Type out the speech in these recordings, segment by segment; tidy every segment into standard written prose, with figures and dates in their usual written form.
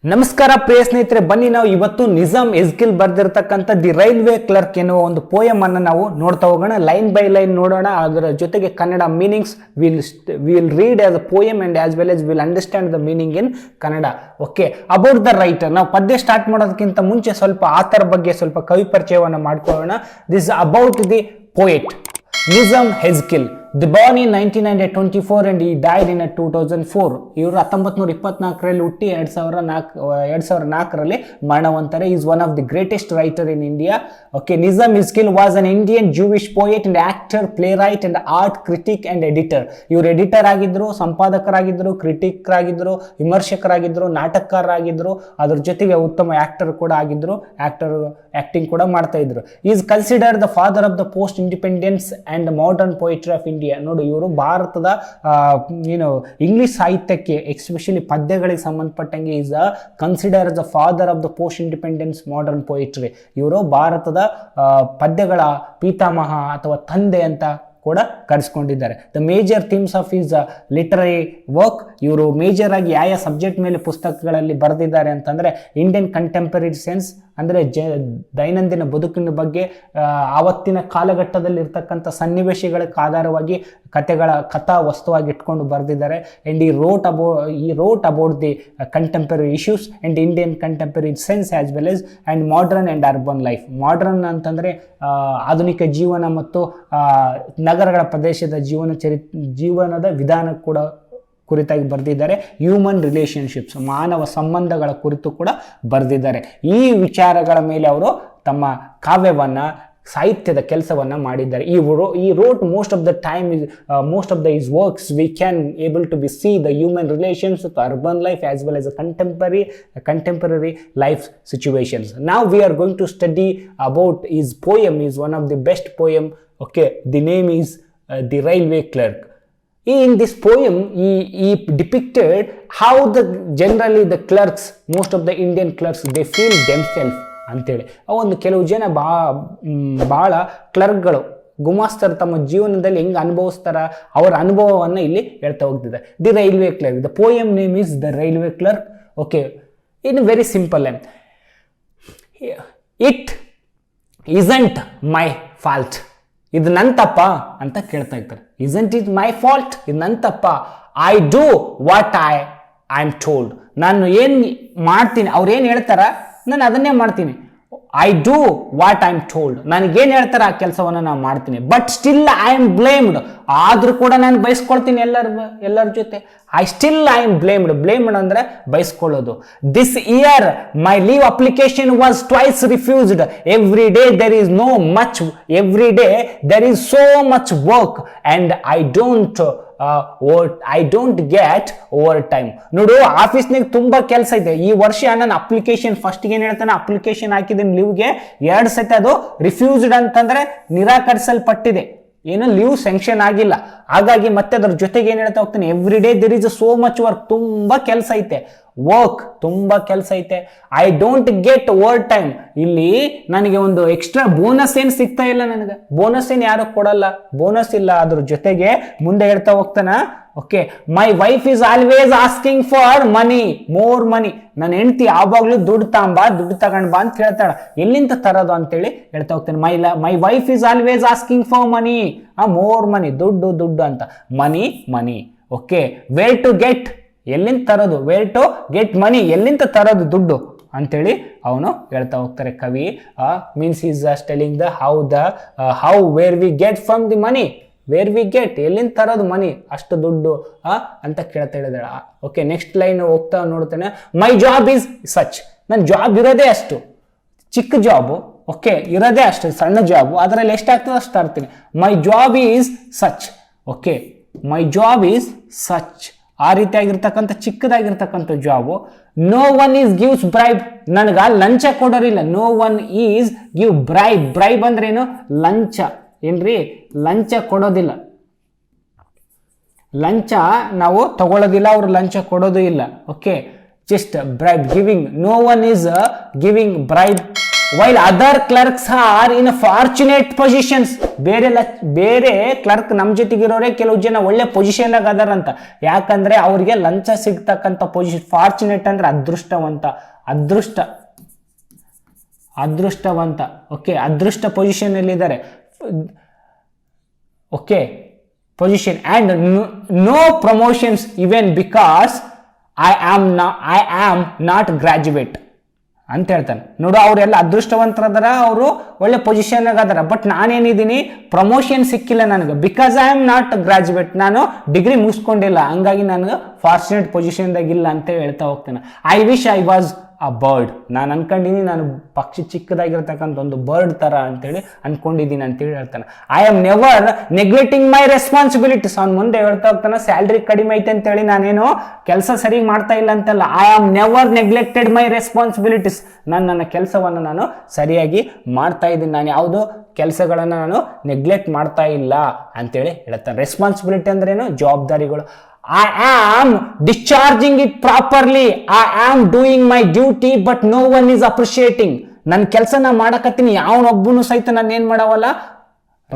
ನಮಸ್ಕಾರ ಪ್ರಿಯ ಸ್ನೇಹಿತರೆ, ಬನ್ನಿ ನಾವು ಇವತ್ತು ನಿಜಾಮ್ ಎಜ್ಕಿಲ್ ಬರ್ದಿರತಕ್ಕಂಥ ದಿ ರೈಲ್ವೆ ಕ್ಲರ್ಕ್ ಎನ್ನುವ ಒಂದು ಪೋಯಮ್ ಅನ್ನು ನಾವು ನೋಡ್ತಾ ಹೋಗೋಣ. ಲೈನ್ ಬೈ ಲೈನ್ ನೋಡೋಣ. ಅದರ ಜೊತೆಗೆ Kannada meanings will read as a poem and as well as will understand the meaning in Kannada. Okay, about the writer. ನಾವು ಪದ್ಯ ಸ್ಟಾರ್ಟ್ ಮಾಡೋದಕ್ಕಿಂತ ಮುಂಚೆ ಸ್ವಲ್ಪ ಆಥರ್ ಬಗ್ಗೆ ಸ್ವಲ್ಪ ಕವಿ ಪರಿಚಯವನ್ನು ಮಾಡ್ಕೊಳ್ಳೋಣ. This about the poet Nissim Ezekiel. The born in 1924 and he died in 2004. ಇವರು 1924ರಲ್ಲಿ ಹುಟ್ಟಿ 2004ರಲ್ಲಿ ಮರಣವಂತಾರೆ. Is one of the greatest writer in India. Okay, Nissim Ezekiel was an Indian Jewish poet and actor, playwright and art critic and editor. ಇವರು editor ಆಗಿದ್ರು, ಸಂಪಾದಕರಾಗಿದ್ರು, critic ಆಗಿದ್ರು, ವಿಮರ್ಶಕರಾಗಿದ್ರು, ನಾಟಕಕಾರರಾಗಿದ್ರು. ಅದ್ರ ಜೊತೆಗೆ ಉತ್ತಮ ಆಕ್ಟರ್ ಕೂಡ ಆಗಿದ್ರು. ಆಕ್ಟಿಂಗ್ ಕೂಡ ಮಾಡ್ತಾ ಇದ್ರು. Is considered the father of the post independence and modern poetry of India. ನೋಡಿ, ಇವರು ಭಾರತದ ಇಂಗ್ಲಿಷ್ ಸಾಹಿತ್ಯಕ್ಕೆ ಎಸ್ಪೆಷಲಿ ಪದ್ಯಗಳಿಗೆ ಸಂಬಂಧಪಟ್ಟಂಗೆ is consider the father of the post independence modern poetry. ಇವರು ಭಾರತದ ಪದ್ಯಗಳ ಪಿತಾಮಹ ಅಥವಾ ತಂದೆ ಅಂತ ಕೂಡ ಕರೆಸ್ಕೊಂಡಿದ್ದಾರೆ. The major themes of is literary work. ಇವರು ಮೇಜರ್ ಆಗಿ ಯಾವ ಸಬ್ಜೆಕ್ಟ್ ಮೇಲೆ ಪುಸ್ತಕಗಳಲ್ಲಿ ಬರೆದಿದ್ದಾರೆ ಅಂತಂದ್ರೆ ಇಂಡಿಯನ್ ಕಂಟೆಂಪರರಿ ಸೆನ್ಸ್, ಅಂದರೆ ದೈನಂದಿನ ಬದುಕಿನ ಬಗ್ಗೆ, ಆವತ್ತಿನ ಕಾಲಘಟ್ಟದಲ್ಲಿ ಇರ್ತಕ್ಕಂಥ ಸನ್ನಿವೇಶಗಳಿಗೆ ಆಧಾರವಾಗಿ ಕಥಾ ವಸ್ತುವಾಗಿ ಇಟ್ಕೊಂಡು ಬರೆದಿದ್ದಾರೆ. ಅಂಡ್ ಈ wrote about the contemporary issues and Indian contemporary sense as well as and modern and urban life. Modern ಅಂತಂದರೆ ಆಧುನಿಕ ಜೀವನ ಮತ್ತು ನಗರಗಳ ಪ್ರದೇಶದ ಜೀವನದ ವಿಧಾನ ಕೂಡ ಕುರಿತಾಗಿ ಬರೆದಿದ್ದಾರೆ. ಹ್ಯೂಮನ್ ರಿಲೇಷನ್ಶಿಪ್ಸ್, ಮಾನವ ಸಂಬಂಧಗಳ ಕುರಿತು ಕೂಡ ಬರೆದಿದ್ದಾರೆ. ಈ ವಿಚಾರಗಳ ಮೇಲೆ ಅವರು ತಮ್ಮ ಕಾವ್ಯವನ್ನ, ಸಾಹಿತ್ಯದ ಕೆಲಸವನ್ನ ಮಾಡಿದ್ದಾರೆ. ಈ wrote most of the time most of the his works we can able to be see the human relations with urban life as well as a contemporary life situations. Now we are going to study about his poem. Is one of the best poem. Okay, the name is The Railway Clerk. In this poem, he depicted how generally the clerks, most of the Indian clerks, they feel themselves ಅಂತೇಳಿ. ಒಂದು ಕೆಲವು ಜನ ಬಹಳ ಕ್ಲರ್ಕ್ಗಳು, ಗುಮಾಸ್ತರು ತಮ್ಮ ಜೀವನದಲ್ಲಿ ಹೆಂಗೆ ಅನುಭವಿಸ್ತಾರ ಅವರ ಅನುಭವವನ್ನು ಇಲ್ಲಿ ಹೇಳ್ತಾ ಹೋಗ್ತಿದೆ. The railway clerk. The poem name is the railway clerk. Okay, in very simple name. It isn't my fault. ಇದು ನನ್ನ ತಪ್ಪ ಅಂತ ಕೇಳ್ತಾ ಇರ್ತಾರೆ. ಇಸಂಟ್ ಇಟ್ ಮೈ ಫಾಲ್ಟ್, ಇದು ನನ್ನ ತಪ್ಪ. I do what I am told. ನಾನು ಏನು ಮಾಡ್ತೀನಿ, ಅವ್ರು ಏನು ಹೇಳ್ತಾರ ನಾನು ಅದನ್ನೇ ಮಾಡ್ತೀನಿ. I do what I am told. ನನಗೇನು ಹೇಳ್ತಾರೆ ಆ ಕೆಲಸವನ್ನು ನಾನು ಮಾಡ್ತೀನಿ. But still I am blamed. ಆದರೂ ಕೂಡ ನಾನು ಬಯಸ್ಕೊಳ್ತೀನಿ ಎಲ್ಲರ ಜೊತೆ. ಐ ಆಮ್ ಬ್ಲೇಮ್ಡ್ ಅಂದರೆ ಬಯಸ್ಕೊಳ್ಳೋದು. This year my leave application was twice refused. Every day there is so much work and I don't get over time. ನೋಡು, ಆಫೀಸ್ನಾಗ ತುಂಬಾ ಕೆಲಸ ಇದೆ. ಈ ವರ್ಷ ನಾನು ಅಪ್ಲಿಕೇಶನ್ ಫಸ್ಟ್ಗೆ ಏನು ಹೇಳ್ತಾನೆ, ಅಪ್ಲಿಕೇಶನ್ ಹಾಕಿದ್ದೀನಿ ಲೀವ್ಗೆ, 2 ಸತಿ ಅದು ರಿಫ್ಯೂಸ್ಡ್ ಅಂತಂದ್ರೆ ನಿರಾಕರಿಸಲ್ಪಟ್ಟಿದೆ. ಏನು ಲೀವ್ ಸ್ಯಾಂಕ್ಷನ್ ಆಗಿಲ್ಲ. ಹಾಗಾಗಿ ಮತ್ತೆ ಅದ್ರ ಜೊತೆಗೆ ಏನ್ ಹೇಳ್ತಾ ಹೋಗ್ತಾನೆ, every day there is so much work. ತುಂಬಾ ಕೆಲಸ ಐತೆ, ತುಂಬಾ ಕೆಲಸ ಐತೆ. I don't get over time. ಇಲ್ಲಿ ನನಗೆ ಒಂದು ಎಕ್ಸ್ಟ್ರಾ ಬೋನಸ್ ಏನ್ ಸಿಗ್ತಾ ಇಲ್ಲ. ನನಗೆ ಬೋನಸ್ ಏನ್ ಯಾರು ಕೊಡಲ್ಲ, ಬೋನಸ್ ಇಲ್ಲ. ಅದ್ರ ಜೊತೆಗೆ ಮುಂದೆ ಹೇಳ್ತಾ ಹೋಗ್ತಾನ, okay, my wife is always asking for money, more money. ನನ್ನ ಹೆಂಡತಿ ಯಾವಾಗ್ಲೂ ದುಡ್ಡು ತಗೊಂಡ್ ಬಾ ಅಂತ ಕೇಳ್ತಾಳ. ಎಲ್ಲಿಂದ ತರೋದು ಅಂತೇಳಿ ಹೇಳ್ತಾ ಹೋಗ್ತಾನೆ. My wife is always asking for money, more money, ದುಡ್ಡು ಅಂತ. ಮನಿ. ಓಕೆ, ವೇರ್ ಟು ಗೆಟ್, ಎಲ್ಲಿಂದ ತರೋದು, ವೇರ್ ಟು ಗೆಟ್ ಮನಿ, ಎಲ್ಲಿಂದ ತರೋದು ದುಡ್ಡು ಅಂತೇಳಿ ಅವನು ಹೇಳ್ತಾ ಹೋಗ್ತಾರೆ ಕವಿ. Means is telling the how where we get from the money, where we get, ಎಲ್ಲಿಂದ ತರೋದು ಮನಿ, ಅಷ್ಟು ದುಡ್ಡು ಅಂತ ಕೇಳ್ತಾ ಹೇಳಿದಾಳ. ಓಕೆ, ನೆಕ್ಸ್ಟ್ ಲೈನ್ ಹೋಗ್ತಾ ನೋಡ್ತಾನೆ. ಮೈ ಜಾಬ್ ಈಸ್ ಸಚ್. ನನ್ನ ಜಾಬ್ ಇರೋದೇ ಅಷ್ಟು ಚಿಕ್ಕ ಜಾಬು. ಓಕೆ, ಇರೋದೇ ಅಷ್ಟು ಸಣ್ಣ ಜಾಬು, ಅದರಲ್ಲಿ ಎಷ್ಟಾಗ್ತದೆ ಅಷ್ಟು ತರ್ತೀನಿ. My job is such. Okay, my job is such, ಆ ರೀತಿಯಾಗಿರ್ತಕ್ಕಂಥ ಚಿಕ್ಕದಾಗಿರ್ತಕ್ಕಂಥ job. No one is gives bribe. ನನಗ ಲಂಚ ಕೊಡೋರಿಲ್ಲ. No one is give bribe ಅಂದ್ರೆ ಏನು, ಲಂಚ. ಏನ್ರಿ, ಲಂಚ ಕೊಡೋದಿಲ್ಲ. ಲಂಚ ನಾವು ತಗೊಳ್ಳೋದಿಲ್ಲ, ಅವರು ಲಂಚ ಕೊಡೋದು ಇಲ್ಲ. Okay, just bribe giving. No one is giving bribe while other clerks are in fortunate positions. ಬೇರೆ ಕ್ಲರ್ಕ್ ನಮ್ಮ ಜೊತೆಗಿರೋರೆ ಕೆಲವು ಜನ ಒಳ್ಳೆ ಪೊಸಿಷನ್ ಅದಾರಂತ. ಯಾಕಂದ್ರೆ ಅವ್ರಿಗೆ ಲಂಚ ಸಿಗ್ತಕ್ಕಂಥ ಪೊಸಿಷನ್. ಫಾರ್ಚುನೇಟ್ ಅಂದ್ರೆ ಅದೃಷ್ಟವಂತ. ಓಕೆ, ಅದೃಷ್ಟ ಪೊಸಿಷನ್ ಅಲ್ಲಿ ಇದ್ದಾರೆ. Okay, position and no promotions even because I am not graduate ಅಂತ ಹೇಳ್ತಾನೆ. ನೋಡು, ಅವರೆಲ್ಲ ಅದೃಷ್ಟವಂತರದಾರ, ಅವರು ಒಳ್ಳೆ ಪೊಸಿಷನ್ ಅದಾರ. ಬಟ್ ನಾನೇನಿದ್ದೀನಿ, ಪ್ರಮೋಷನ್ ಸಿಕ್ಕಿಲ್ಲ ನನಗೆ. Because I am not graduate, ನಾನು ಡಿಗ್ರಿ ಮುಗಿಸ್ಕೊಂಡಿಲ್ಲ, ಹಂಗಾಗಿ ನನಗೆ ಫಾರ್ಚುನೇಟ್ ಪೊಸಿಷನ್ದಾಗಿಲ್ಲ ಅಂತ ಹೇಳ್ತಾ ಹೋಗ್ತಾನೆ. I wish I was a bird. ನಾನು ಅನ್ಕೊಂಡಿದ್ದೀನಿ ನಾನು ಪಕ್ಷಿ, ಚಿಕ್ಕದಾಗಿರ್ತಕ್ಕಂಥ ಒಂದು ಬರ್ಡ್ ತರ ಅಂತೇಳಿ ಅನ್ಕೊಂಡಿದ್ದೀನಿ ಅಂತೇಳಿ ಹೇಳ್ತಾನೆ. I am never neglecting my responsibilities. ಅವ್ನು ಮುಂದೆ ಹೇಳ್ತಾ ಹೋಗ್ತಾನೆ, ಸ್ಯಾಲ್ರಿ ಕಡಿಮೆ ಐತೆ ಅಂತೇಳಿ ನಾನೇನು ಕೆಲಸ ಸರಿಯಾಗಿ ಮಾಡ್ತಾ ಇಲ್ಲ ಅಂತಲ್ಲ. I am never neglected my responsibilities. ನನ್ನ ಕೆಲಸವನ್ನು ನಾನು ಸರಿಯಾಗಿ ಮಾಡ್ತಾ ಇದ್ದೀನಿ, ನಾನು ಯಾವುದು ಕೆಲಸಗಳನ್ನು ನಾನು ನೆಗ್ಲೆಕ್ಟ್ ಮಾಡ್ತಾ ಇಲ್ಲ ಅಂತೇಳಿ ಹೇಳ್ತಾನೆ. ರೆಸ್ಪಾನ್ಸಿಬಿಲಿಟಿ ಅಂದ್ರೇನು? ಜವಾಬ್ದಾರಿಗಳು. I am discharging it properly. I am doing my duty, but no one is appreciating. ನನ್ನ ಕೆಲಸನ ಮಾಡಕತ್ತೀನಿ, ಯಾವನೊಬ್ಬನು ಸಹಿತ ನಾನು ಏನು ಮಾಡವಲ್ಲ,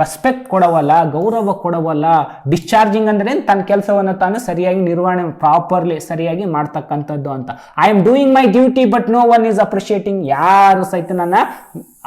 ರೆಸ್ಪೆಕ್ಟ್ ಕೊಡವಲ್ಲ, ಗೌರವ ಕೊಡವಲ್ಲ. ಡಿಸ್ಚಾರ್ಜಿಂಗ್ ಅಂದ್ರೆ ತನ್ನ ಕೆಲಸವನ್ನು ತಾನು ಸರಿಯಾಗಿ ನಿರ್ವಹಣೆ, ಪ್ರಾಪರ್ಲಿ ಸರಿಯಾಗಿ ಮಾಡ್ತಕ್ಕಂಥದ್ದು ಅಂತ. I am doing my duty but no one is appreciating. ಯಾರು ಸಹಿತ ನನ್ನ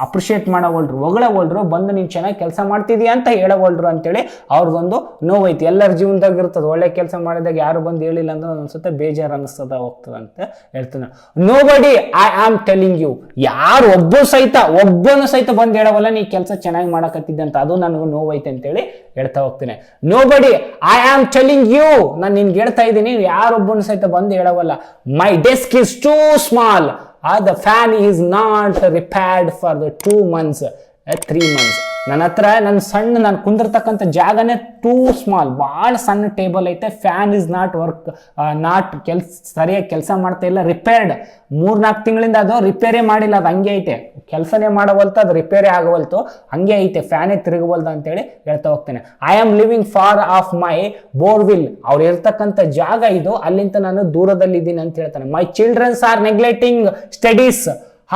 ಅಪ್ರಿಷಿಯೇಟ್ ಮಾಡೋವಲ್ರು, ಹೊಗಳವಲ್ರು, ಬಂದು ನೀನು ಚೆನ್ನಾಗಿ ಕೆಲಸ ಮಾಡ್ತಿದೀಯ ಅಂತ ಹೇಳವಲ್ರು ಅಂತೇಳಿ ಅವ್ರದ್ದೊಂದು ನೋವೈತಿ. ಎಲ್ಲರ ಜೀವನದಾಗ ಇರ್ತದೆ, ಒಳ್ಳೆ ಕೆಲಸ ಮಾಡಿದಾಗ ಯಾರು ಬಂದು ಹೇಳಿಲ್ಲ ಅಂದ್ರೆ ಒಂದ್ಸತ ಬೇಜಾರು ಅನಿಸ್ತದ ಹೋಗ್ತದೆ ಅಂತ ಹೇಳ್ತಾನೆ. Nobody I am telling you. ಯಾರು ಒಬ್ಬನು ಸಹಿತ ಬಂದು ಹೇಳವಲ್ಲ ನೀ ಕೆಲಸ ಚೆನ್ನಾಗಿ ಮಾಡಕತ್ತಿದ್ದೆ ಅಂತ, ಅದು ನನಗೂ ನೋವೈತೆ ಅಂತೇಳಿ ಹೇಳ್ತಾ ಹೋಗ್ತೇನೆ. Nobody I am telling you. ನಾನು ನಿನ್ಗೆ ಹೇಳ್ತಾ ಇದ್ದೀನಿ, ಯಾರೊಬ್ಬನು ಸಹಿತ ಬಂದು ಹೇಳವಲ್ಲ. My desk is too small. The fan is not repaired for the 2 months, 3 months. ನನ್ನ ಹತ್ರ ನಾನು ಕುಂದಿರ್ತಕ್ಕಂಥ ಜಾಗನೇ ಟೂ ಸ್ಮಾಲ್, ಭಾಳ ಸಣ್ಣ ಟೇಬಲ್ ಐತೆ. ಫ್ಯಾನ್ ಇಸ್ ನಾಟ್ ಸರಿಯಾಗಿ ಕೆಲಸ ಮಾಡ್ತಾ ಇಲ್ಲ. ರಿಪೇರ್ಡ್ 3-4 ತಿಂಗಳಿಂದ ಅದು ರಿಪೇರಿ ಮಾಡಿಲ್ಲ, ಅದು ಹಂಗೆ ಐತೆ. ಕೆಲಸನೇ ಮಾಡವಲ್ತು, ಅದು ರಿಪೇರಿ ಆಗವಲ್ತು, ಹಂಗೆ ಐತೆ, ಫ್ಯಾನೇ ತಿರುಗವಲ್ದು ಅಂತೇಳಿ ಹೇಳ್ತಾ ಹೋಗ್ತೇನೆ. I am living far off my ಬೋರ್ವಿಲ್. ಅವ್ರು ಇರ್ತಕ್ಕಂಥ ಜಾಗ ಇದು, ಅಲ್ಲಿಂದ ನಾನು ದೂರದಲ್ಲಿದ್ದೀನಿ ಅಂತ ಹೇಳ್ತಾನೆ. My childrens are neglecting studies.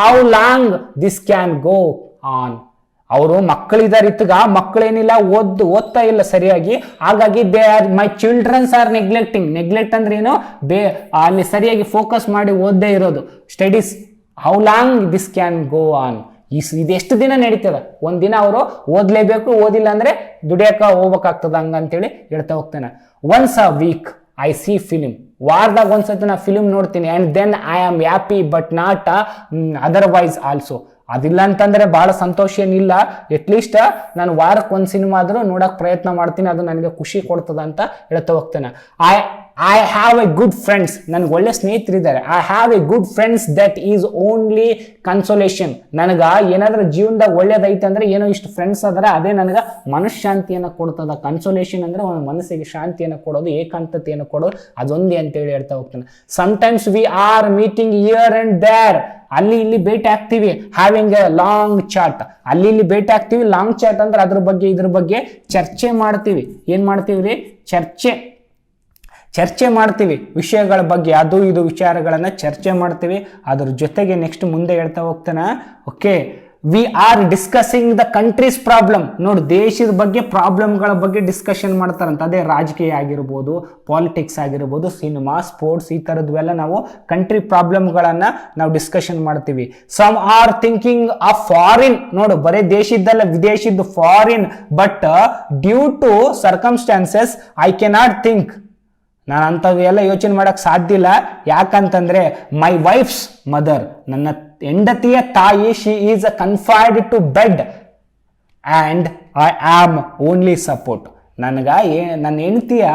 How long this can go on. ಅವರು ಮಕ್ಕಳಿದಾರೆ, ಇತ್ತಗ ಮಕ್ಕಳೇನಿಲ್ಲ, ಓದ್ತಾ ಇಲ್ಲ ಸರಿಯಾಗಿ. ಹಾಗಾಗಿ my childrens are neglecting. Neglect ಅಂದ್ರೆ ಏನು? ಅಲ್ಲಿ ಸರಿಯಾಗಿ ಫೋಕಸ್ ಮಾಡಿ ಓದ್ದೇ ಇರೋದು. Studies. How long this can go on. ಇದೆಷ್ಟು ದಿನ ನಡೀತದ? ಒಂದಿನ ಅವರು ಓದ್ಲೇಬೇಕು, ಓದಿಲ್ಲ ಅಂದ್ರೆ ದುಡಿಯಕ ಹೋಗ್ಬೇಕಾಗ್ತದ, ಹಂಗಂತೇಳಿ ಹೇಳ್ತಾ ಹೋಗ್ತಾನೆ. Once a week I see film. ವಾರದಾಗ ಒಂದ್ಸತಿ ನಾ ಫಿಲಿಮ್ ನೋಡ್ತೀನಿ. And then I am happy but not otherwise also. ಅದಿಲ್ಲ ಅಂತಂದ್ರೆ ಬಹಳ ಸಂತೋಷ ಏನಿಲ್ಲ. ಅಟ್ಲೀಸ್ಟ್ ನಾನು ವಾರಕ್ಕೆ ಒಂದು ಸಿನಿಮಾ ಆದ್ರೂ ನೋಡಕ್ ಪ್ರಯತ್ನ ಮಾಡ್ತೀನಿ, ಅದು ನನಗೆ ಖುಷಿ ಕೊಡ್ತದ ಅಂತ ಹೇಳ್ತಾ ಹೋಗ್ತೇನೆ. I have a good friends. ನನ್ಗೆ ಒಳ್ಳೆ ಸ್ನೇಹಿತರಿದ್ದಾರೆ. I have a good friends that is only consolation. ನನಗೆ ಏನಾದ್ರೂ ಜೀವನದಾಗ ಒಳ್ಳೇದೈತೆ ಅಂದ್ರೆ, ಏನೋ ಇಷ್ಟು ಫ್ರೆಂಡ್ಸ್ ಅದರ, ಅದೇ ನನಗೆ ಮನಃಶಾಂತಿಯನ್ನು ಕೊಡ್ತದ. ಕನ್ಸೋಲೇಷನ್ ಅಂದ್ರೆ ಒಂದು ಮನಸ್ಸಿಗೆ ಶಾಂತಿಯನ್ನು ಕೊಡೋದು, ಏಕಾಂತತೆಯನ್ನು ಕೊಡೋದು, ಅದೊಂದೇ ಅಂತೇಳಿ ಹೇಳ್ತಾ ಹೋಗ್ತಾನೆ. Sometimes we are meeting here and there. ಅಲ್ಲಿ ಇಲ್ಲಿ ಭೇಟಿ ಆಗ್ತೀವಿ. Having a long chat. ಅಲ್ಲಿ ಇಲ್ಲಿ ಭೇಟಿ ಆಗ್ತೀವಿ. ಲಾಂಗ್ ಚಾಟ್ ಅಂದ್ರೆ ಅದ್ರ ಬಗ್ಗೆ ಇದ್ರ ಬಗ್ಗೆ ಚರ್ಚೆ ಮಾಡ್ತೀವಿ. ಏನ್ ಮಾಡ್ತೀವಿ ರೀ? ಚರ್ಚೆ ಮಾಡ್ತೀವಿ ವಿಷಯಗಳ ಬಗ್ಗೆ, ಅದು ಇದು ವಿಚಾರಗಳನ್ನ ಚರ್ಚೆ ಮಾಡ್ತೀವಿ. ಅದ್ರ ಜೊತೆಗೆ ನೆಕ್ಸ್ಟ್ ಮುಂದೆ ಹೇಳ್ತಾ ಹೋಗ್ತಾನೆ. Okay, we are discussing the countries problem. ನೋಡಿ, ದೇಶದ ಬಗ್ಗೆ ಪ್ರಾಬ್ಲಮ್ಗಳ ಬಗ್ಗೆ ಡಿಸ್ಕಷನ್ ಮಾಡ್ತಾರಂತ. ಅದೇ ರಾಜಕೀಯ ಆಗಿರ್ಬೋದು, ಪಾಲಿಟಿಕ್ಸ್ ಆಗಿರ್ಬೋದು, ಸಿನಿಮಾ, ಸ್ಪೋರ್ಟ್ಸ್, ಈ ಥರದ್ವೆಲ್ಲ ನಾವು ಕಂಟ್ರಿ ಪ್ರಾಬ್ಲಮ್ಗಳನ್ನ ನಾವು ಡಿಸ್ಕಷನ್ ಮಾಡ್ತೀವಿ. Some are thinking of foreign. ನೋಡು, ಬರೀ ದೇಶದ್ದಲ್ಲ, ವಿದೇಶದ್ದು, foreign. But due to circumstances I cannot think. ನಾನು ಅಂಥವೆಲ್ಲ ಯೋಚನೆ ಮಾಡಕ್ ಸಾಧ್ಯ ಇಲ್ಲ. ಯಾಕಂತಂದ್ರೆ ಮೈ ವೈಫ್ಸ್ ಮದರ್, ನನ್ನ ಹೆಂಡತಿಯ ತಾಯಿ, she is confined to bed and I am only support. ನನ್ನ ಹೆಂಡತಿಯ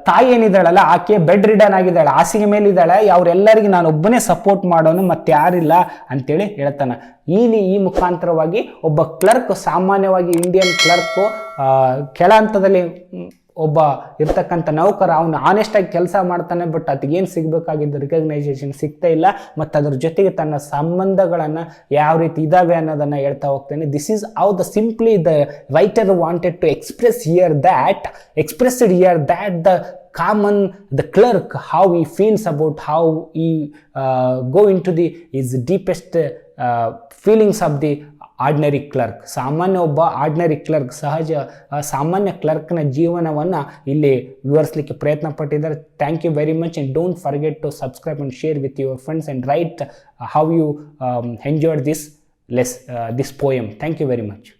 ತಾಯಿ ಏನಿದ್ದಾಳಲ್ಲ, ಆಕೆ ಬೆಡ್ ರಿಡನ್ ಆಗಿದ್ದಾಳೆ, ಹಾಸಿಗೆ ಮೇಲೆ ಇದ್ದಾಳೆ. ಅವರೆಲ್ಲರಿಗೆ ನಾನು ಒಬ್ಬನೇ ಸಪೋರ್ಟ್ ಮಾಡೋನು, ಮತ್ತೆ ಯಾರಿಲ್ಲ ಅಂತೇಳಿ ಹೇಳ್ತಾನೆ. ಈ ಮುಖಾಂತರವಾಗಿ ಒಬ್ಬ ಕ್ಲರ್ಕ್, ಸಾಮಾನ್ಯವಾಗಿ ಇಂಡಿಯನ್ ಕ್ಲರ್ಕು ಕೆಳ ಹಂತದಲ್ಲಿ ಒಬ್ಬ ಇರ್ತಕ್ಕಂಥ ನೌಕರ ಅವನು ಆನೆಸ್ಟಾಗಿ ಕೆಲಸ ಮಾಡ್ತಾನೆ, ಬಟ್ ಅದಕ್ಕೇನು ಸಿಗಬೇಕಾಗಿದ್ದು ರಿಕಗ್ನೈಸೇಷನ್ ಸಿಗ್ತಾ ಇಲ್ಲ, ಮತ್ತು ಅದ್ರ ಜೊತೆಗೆ ತನ್ನ ಸಂಬಂಧಗಳನ್ನು ಯಾವ ರೀತಿ ಇದ್ದಾವೆ ಅನ್ನೋದನ್ನು ಹೇಳ್ತಾ ಹೋಗ್ತೇನೆ. This is how the simply the writer wanted to expressed here that the clerk, how he feels about how he go into his deepest feelings of the ordinary clerk. ಒಬ್ಬ ಆರ್ಡಿನರಿ ಕ್ಲರ್ಕ್, ಸಾಮಾನ್ಯ ಕ್ಲರ್ಕ್ನ ಜೀವನವನ್ನು ಇಲ್ಲಿ ವಿವರಿಸಲಿಕ್ಕೆ ಪ್ರಯತ್ನ ಪಟ್ಟಿದ್ದಾರೆ. Thank you very much, and don't forget to subscribe and share with your friends and write how you enjoyed this poem. Thank you very much.